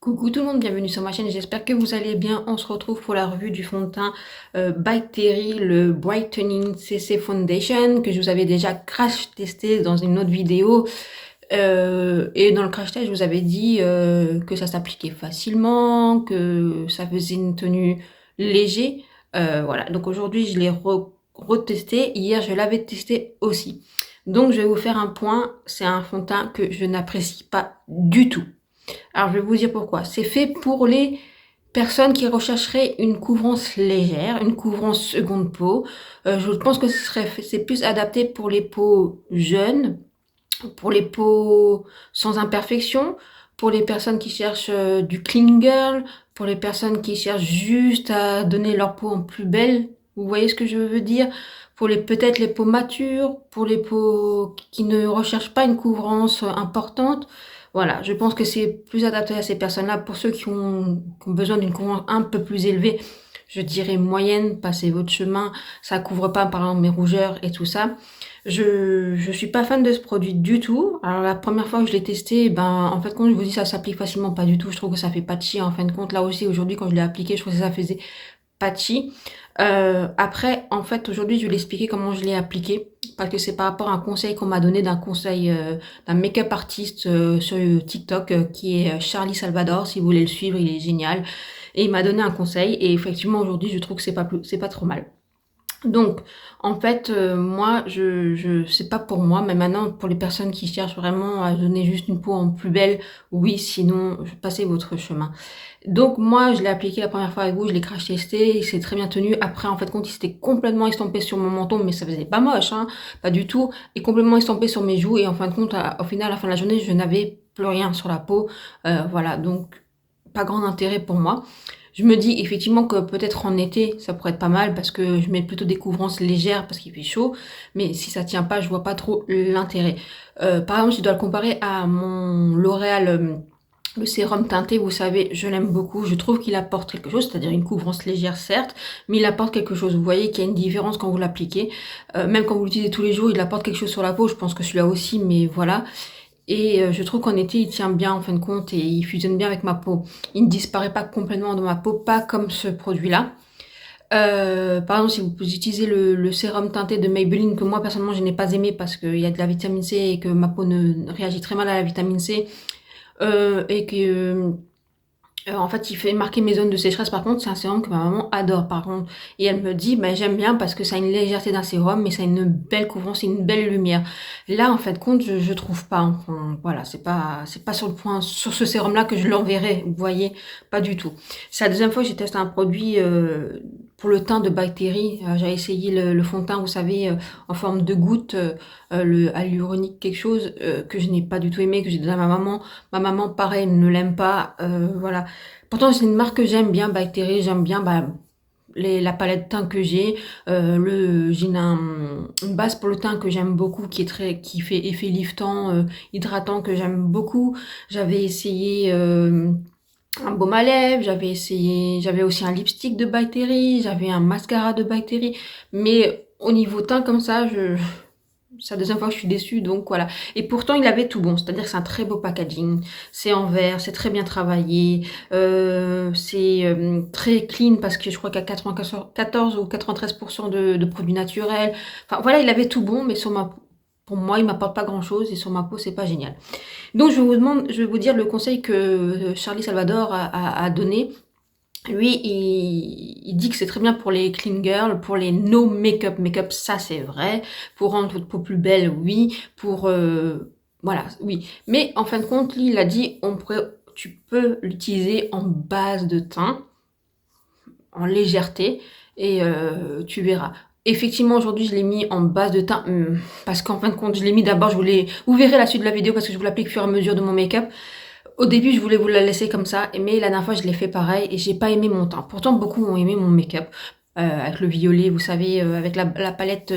Coucou tout le monde, bienvenue sur ma chaîne, j'espère que vous allez bien. On se retrouve pour la revue du fond de teint by Terry, le Brightening CC Foundation, que je vous avais déjà crash testé dans une autre vidéo. Et dans le crash test, je vous avais dit que ça s'appliquait facilement, que ça faisait une tenue léger. Voilà, donc aujourd'hui je l'ai retesté, hier je l'avais testé aussi. Donc je vais vous faire un point, c'est un fond de teint que je n'apprécie pas du tout. Alors, je vais vous dire pourquoi. C'est fait pour les personnes qui rechercheraient une couvrance légère, une couvrance seconde peau. Je pense que c'est plus adapté pour les peaux jeunes, pour les peaux sans imperfection, pour les personnes qui cherchent du clean girl, pour les personnes qui cherchent juste à donner leur peau en plus belle. Vous voyez ce que je veux dire? Pour les peut-être les peaux matures, pour les peaux qui ne recherchent pas une couvrance importante. Voilà, je pense que c'est plus adapté à ces personnes-là. Pour ceux qui ont besoin d'une couvrance un peu plus élevée, je dirais moyenne, passez votre chemin. Ça couvre pas par exemple mes rougeurs et tout ça. Je suis pas fan de ce produit du tout. Alors la première fois que je l'ai testé, ben en fait quand je vous dis ça s'applique facilement, pas du tout. Je trouve que ça fait patchy en fin de compte. Là aussi aujourd'hui quand je l'ai appliqué, je trouve que ça faisait patchy. Après en fait aujourd'hui je vais l'expliquer comment je l'ai appliqué parce que c'est par rapport à un conseil qu'on m'a donné d'un conseil d'un make-up artiste sur TikTok qui est Charlie Salvador. Si vous voulez le suivre, il est génial. Et il m'a donné un conseil et effectivement aujourd'hui je trouve que c'est pas trop mal. Donc, en fait, moi, c'est pas pour moi, mais maintenant, pour les personnes qui cherchent vraiment à donner juste une peau en plus belle, oui, sinon, passez votre chemin. Donc, moi, je l'ai appliqué la première fois avec vous, je l'ai crash testé, il s'est très bien tenu. Après, en fait, compte, il s'était complètement estompé sur mon menton, mais ça faisait pas moche, hein, pas du tout. Et complètement estompé sur mes joues, et en fin de compte, au final, à la fin de la journée, je n'avais plus rien sur la peau. Voilà, donc, pas grand intérêt pour moi. Je me dis effectivement que peut-être en été, ça pourrait être pas mal parce que je mets plutôt des couvrances légères parce qu'il fait chaud. Mais si ça tient pas, je vois pas trop l'intérêt. Par exemple, je dois le comparer à mon L'Oréal, le sérum teinté, vous savez, je l'aime beaucoup. Je trouve qu'il apporte quelque chose, c'est-à-dire une couvrance légère certes, mais il apporte quelque chose. Vous voyez qu'il y a une différence quand vous l'appliquez. Même quand vous l'utilisez tous les jours, il apporte quelque chose sur la peau. Je pense que celui-là aussi, mais voilà. Et je trouve qu'en été, il tient bien en fin de compte et il fusionne bien avec ma peau. Il ne disparaît pas complètement de ma peau, pas comme ce produit-là. Par exemple, si vous utilisez le sérum teinté de Maybelline, que moi personnellement je n'ai pas aimé parce qu'il y a de la vitamine C et que ma peau ne réagit très mal à la vitamine C, et que en fait, il fait marquer mes zones de sécheresse. Par contre, c'est un sérum que ma maman adore, par contre. Et elle me dit, bah, j'aime bien parce que ça a une légèreté d'un sérum, mais ça a une belle couvrance et une belle lumière. Là, en fait, compte, je trouve pas. Enfin, voilà, c'est pas sur le point, sur ce sérum-là que je l'enverrai. Vous voyez, pas du tout. C'est la deuxième fois que j'ai testé un produit pour le teint de By Terry. J'ai essayé le fond de teint, vous savez, en forme de goutte, le hyaluronique quelque chose que je n'ai pas du tout aimé, que j'ai donné à ma maman. Ma maman, pareil, ne l'aime pas. Voilà. Pourtant, c'est une marque que j'aime bien, By Terry. J'aime bien la palette de teint que j'ai. J'ai une base pour le teint que j'aime beaucoup, qui fait effet liftant, hydratant, que j'aime beaucoup. J'avais essayé un baume à lèvres, j'avais aussi un lipstick de By Terry, j'avais un mascara de By Terry. Mais au niveau teint comme ça, c'est la deuxième fois que je suis déçue, donc voilà. Et pourtant, il avait tout bon, c'est-à-dire que c'est un très beau packaging, c'est en verre, c'est très bien travaillé, c'est très clean parce que je crois qu'il y a 94 ou 93% de produits naturels. Enfin voilà, il avait tout bon, mais pour moi, il m'apporte pas grand-chose et sur ma peau, c'est pas génial. Donc je vais vous dire le conseil que Charlie Salvador a donné. Lui, il dit que c'est très bien pour les clean girls, pour les no make-up. Make-up, ça c'est vrai. Pour rendre votre peau plus belle, oui. Voilà, oui. Mais en fin de compte, lui, il a dit, tu peux l'utiliser en base de teint, en légèreté, et tu verras. Effectivement, aujourd'hui, je l'ai mis en base de teint, parce qu'en fin de compte, je l'ai mis d'abord, vous verrez la suite de la vidéo, parce que je vous l'applique au fur et à mesure de mon make-up. Au début, je voulais vous la laisser comme ça, mais la dernière fois, je l'ai fait pareil et j'ai pas aimé mon teint. Pourtant, beaucoup ont aimé mon make-up. Avec le violet, vous savez, avec la palette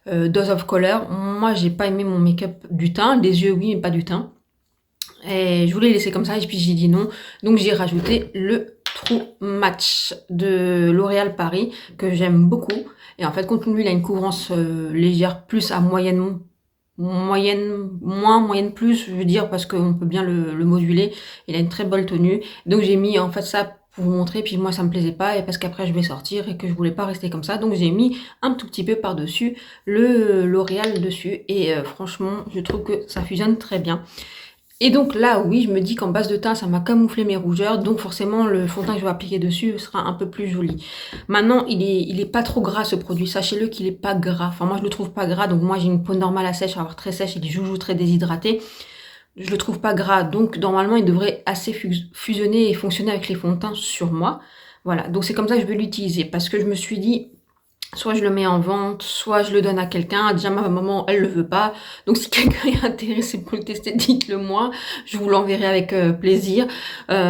Dose of Color. Moi, j'ai pas aimé mon make-up du teint. Les yeux, oui, mais pas du teint. Et je voulais laisser comme ça et puis j'ai dit non. Donc, j'ai rajouté le True Match de L'Oréal Paris, que j'aime beaucoup. Et en fait, compte tenu, il a une couvrance légère, plus à moyennement moyenne, moins, moyenne plus, je veux dire, parce qu'on peut bien le moduler. Il a une très belle tenue. Donc j'ai mis en fait ça pour vous montrer, puis moi ça me plaisait pas, et parce qu'après je vais sortir et que je voulais pas rester comme ça. Donc j'ai mis un tout petit peu par-dessus le L'Oréal dessus. Et franchement, je trouve que ça fusionne très bien. Et donc là, oui, je me dis qu'en base de teint, ça m'a camouflé mes rougeurs, donc forcément, le fond de teint que je vais appliquer dessus sera un peu plus joli. Maintenant, il est pas trop gras, ce produit. Sachez-le qu'il est pas gras. Enfin, moi, je le trouve pas gras, donc moi, j'ai une peau normale à sèche, à avoir très sèche et des joujoux très déshydratés. Je le trouve pas gras, donc normalement, il devrait assez fusionner et fonctionner avec les fonds de teint sur moi. Voilà, donc c'est comme ça que je vais l'utiliser, parce que je me suis dit, soit je le mets en vente, soit je le donne à quelqu'un. Déjà, ma maman, elle le veut pas. Donc, si quelqu'un est intéressé pour le tester, dites-le moi. Je vous l'enverrai avec plaisir.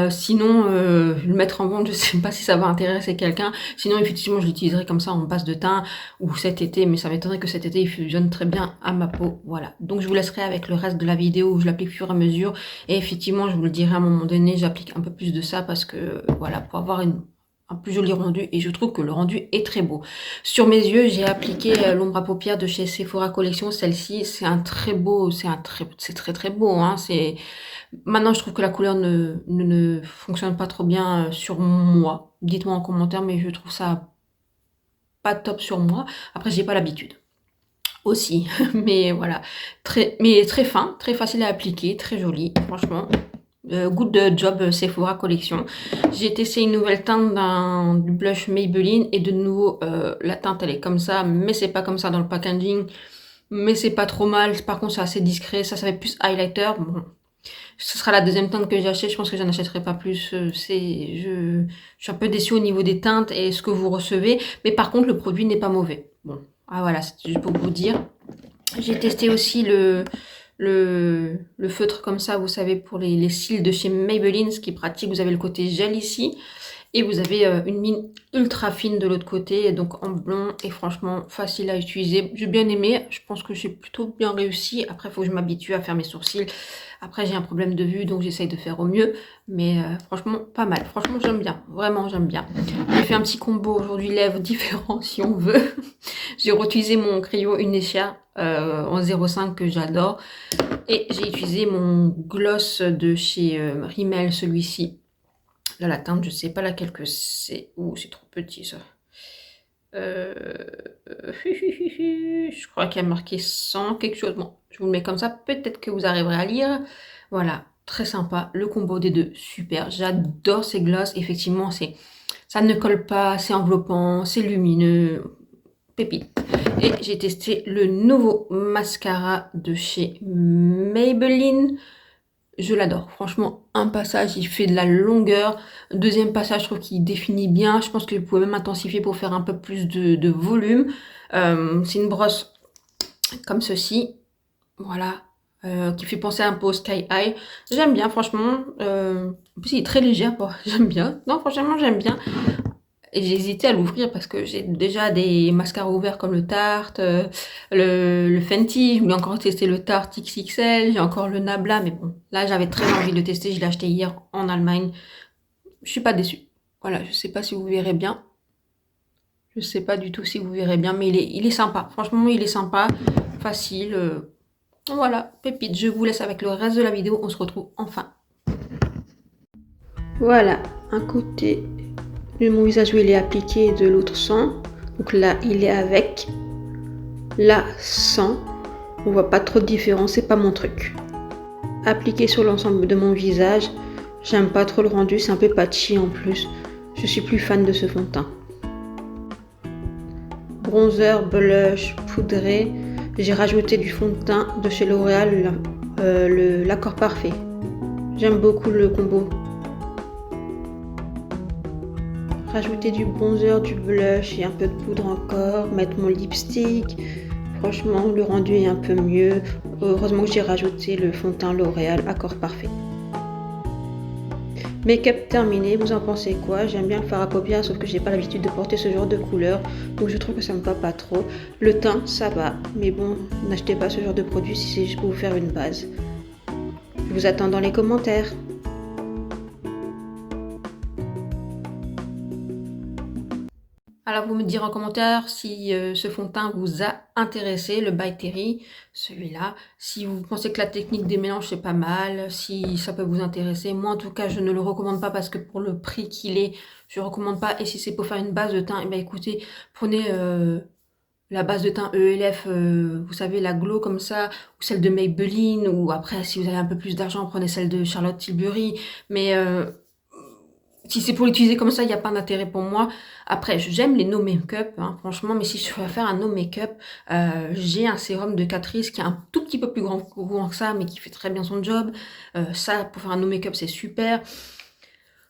Sinon, le mettre en vente, je sais pas si ça va intéresser quelqu'un. Sinon, effectivement, je l'utiliserai comme ça en base de teint ou cet été. Mais ça m'étonnerait que cet été, il fusionne très bien à ma peau. Voilà. Donc, je vous laisserai avec le reste de la vidéo où je l'applique au fur et à mesure. Et effectivement, je vous le dirai à un moment donné, j'applique un peu plus de ça parce que, voilà, pour avoir un plus joli rendu, et je trouve que le rendu est très beau. Sur mes yeux, j'ai appliqué l'ombre à paupières de chez Sephora Collection. Celle-ci, c'est un très beau, c'est très très beau. Hein. Maintenant, je trouve que la couleur ne fonctionne pas trop bien sur moi. Dites-moi en commentaire, mais je trouve ça pas top sur moi. Après, j'ai pas l'habitude aussi, mais voilà, mais très fin, très facile à appliquer, très joli, franchement. Good job Sephora Collection. J'ai testé une nouvelle teinte du blush Maybelline, et de nouveau la teinte elle est comme ça, mais c'est pas comme ça dans le packaging, mais c'est pas trop mal. Par contre c'est assez discret, ça fait plus highlighter. Bon, ce sera la deuxième teinte que j'achète, je pense que j'en achèterai pas plus. Je suis un peu déçue au niveau des teintes et ce que vous recevez, mais par contre le produit n'est pas mauvais. Bon, ah voilà, c'est juste pour vous dire. J'ai testé aussi le feutre comme ça, vous savez, pour les cils de chez Maybelline, ce qui est pratique. Vous avez le côté gel ici, et vous avez une mine ultra fine de l'autre côté, donc en blond, et franchement facile à utiliser. J'ai bien aimé, je pense que j'ai plutôt bien réussi. Après, il faut que je m'habitue à faire mes sourcils. Après, j'ai un problème de vue, donc j'essaye de faire au mieux. Mais franchement, pas mal. Franchement, j'aime bien. Vraiment, j'aime bien. J'ai fait un petit combo aujourd'hui, lèvres différents, si on veut. J'ai réutilisé mon crayon Unecia en 0,5 que j'adore. Et j'ai utilisé mon gloss de chez Rimmel, celui-ci. Là, la teinte, je sais pas laquelle que c'est. Ouh, c'est trop petit, ça. Je crois qu'il y a marqué 100 quelque chose. Bon, je vous le mets comme ça. Peut-être que vous arriverez à lire. Voilà, très sympa. Le combo des deux, super. J'adore ces glosses. Effectivement, ça ne colle pas, c'est enveloppant, c'est lumineux. Pépite. Et j'ai testé le nouveau mascara de chez Maybelline. Je l'adore. Franchement, un passage, il fait de la longueur. Deuxième passage, je trouve qu'il définit bien. Je pense que vous pouvez même intensifier pour faire un peu plus de volume. C'est une brosse comme ceci. Voilà. Qui fait penser un peu au Sky High. J'aime bien, franchement. En plus, il est très léger. Bon, j'aime bien. Non, franchement, j'aime bien. Et j'ai hésité à l'ouvrir parce que j'ai déjà des mascaras ouverts comme le Tarte, le Fenty. Je voulais encore tester le Tarte XXL. J'ai encore le Nabla. Mais bon, là, j'avais très envie de le tester. Je l'ai acheté hier en Allemagne. Je suis pas déçue. Voilà, je sais pas si vous verrez bien. Je sais pas du tout si vous verrez bien. Mais il est sympa. Franchement, il est sympa. Facile. Voilà, pépite. Je vous laisse avec le reste de la vidéo. On se retrouve enfin. Voilà, un côté de mon visage où il est appliqué et de l'autre sans. Donc là, il est avec. Là, sans. On voit pas trop de différence, c'est pas mon truc. Appliqué sur l'ensemble de mon visage. J'aime pas trop le rendu, c'est un peu patchy en plus. Je suis plus fan de ce fond de teint. Bronzer, blush, poudré. J'ai rajouté du fond de teint de chez L'Oréal, l'accord parfait. J'aime beaucoup le combo. Rajouter du bronzer, du blush et un peu de poudre encore, mettre mon lipstick. Franchement, le rendu est un peu mieux. Heureusement que j'ai rajouté le fond de teint L'Oréal Accord Parfait. Make-up terminé, vous en pensez quoi? J'aime bien le fard à paupières, sauf que j'ai pas l'habitude de porter ce genre de couleur, donc je trouve que ça me va pas trop. Le teint, ça va, mais bon, n'achetez pas ce genre de produit si c'est juste pour vous faire une base. Je vous attends dans les commentaires. Alors, vous me direz en commentaire si ce fond de teint vous a intéressé, le By Terry, celui-là. Si vous pensez que la technique des mélanges, c'est pas mal, si ça peut vous intéresser. Moi, en tout cas, je ne le recommande pas parce que pour le prix qu'il est, je ne recommande pas. Et si c'est pour faire une base de teint, eh ben, écoutez, prenez la base de teint ELF, vous savez, la Glow comme ça, ou celle de Maybelline, ou après, si vous avez un peu plus d'argent, prenez celle de Charlotte Tilbury. Mais si c'est pour l'utiliser comme ça, il n'y a pas d'intérêt pour moi. Après, j'aime les no make-up, hein, franchement, mais si je veux faire un no make-up, j'ai un sérum de Catrice qui est un tout petit peu plus grand que ça, mais qui fait très bien son job. Ça, pour faire un no make-up, c'est super.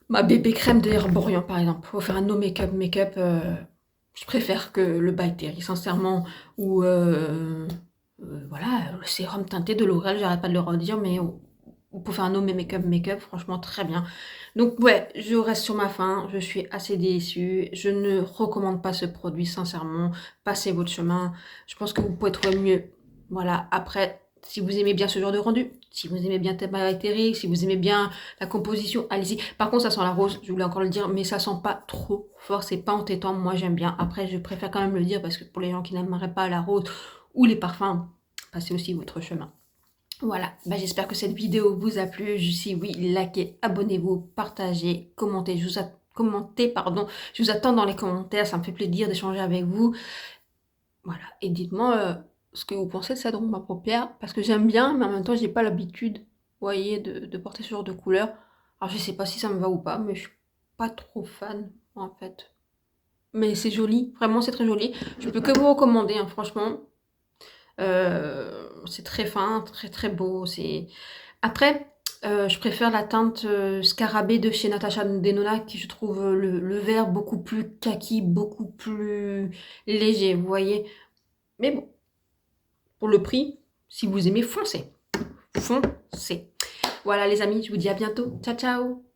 Ma bébé crème de Herborian, par exemple, pour faire un no make-up, je préfère que le By Terry, sincèrement, ou voilà, le sérum teinté de L'Oréal, j'arrête pas de le redire, mais pour faire un no make-up, franchement, très bien. Donc ouais, je reste sur ma faim, je suis assez déçue, je ne recommande pas ce produit, sincèrement, passez votre chemin, je pense que vous pouvez trouver mieux. Voilà, après, si vous aimez bien ce genre de rendu, si vous aimez bien By Terry, si vous aimez bien la composition, allez-y. Par contre, ça sent la rose, je voulais encore le dire, mais ça sent pas trop fort, c'est pas entêtant, moi j'aime bien. Après, je préfère quand même le dire parce que pour les gens qui n'aimeraient pas la rose ou les parfums, passez aussi votre chemin. Voilà, bah, j'espère que cette vidéo vous a plu. Si oui, likez, abonnez-vous, partagez, commentez. Commentez, pardon. Je vous attends dans les commentaires, ça me fait plaisir d'échanger avec vous. Voilà, et dites-moi ce que vous pensez de cette robe à paupières, parce que j'aime bien, mais en même temps, j'ai pas l'habitude, vous voyez, de porter ce genre de couleur. Alors, je sais pas si ça me va ou pas, mais je suis pas trop fan, en fait. Mais c'est joli, vraiment, c'est très joli. Je peux que vous recommander, hein, franchement. C'est très fin, très très beau. Après, je préfère la teinte scarabée de chez Natasha Denona, qui je trouve le vert beaucoup plus kaki, beaucoup plus léger, vous voyez. Mais bon, pour le prix, si vous aimez, foncez. Foncez. Voilà les amis, je vous dis à bientôt. Ciao ciao.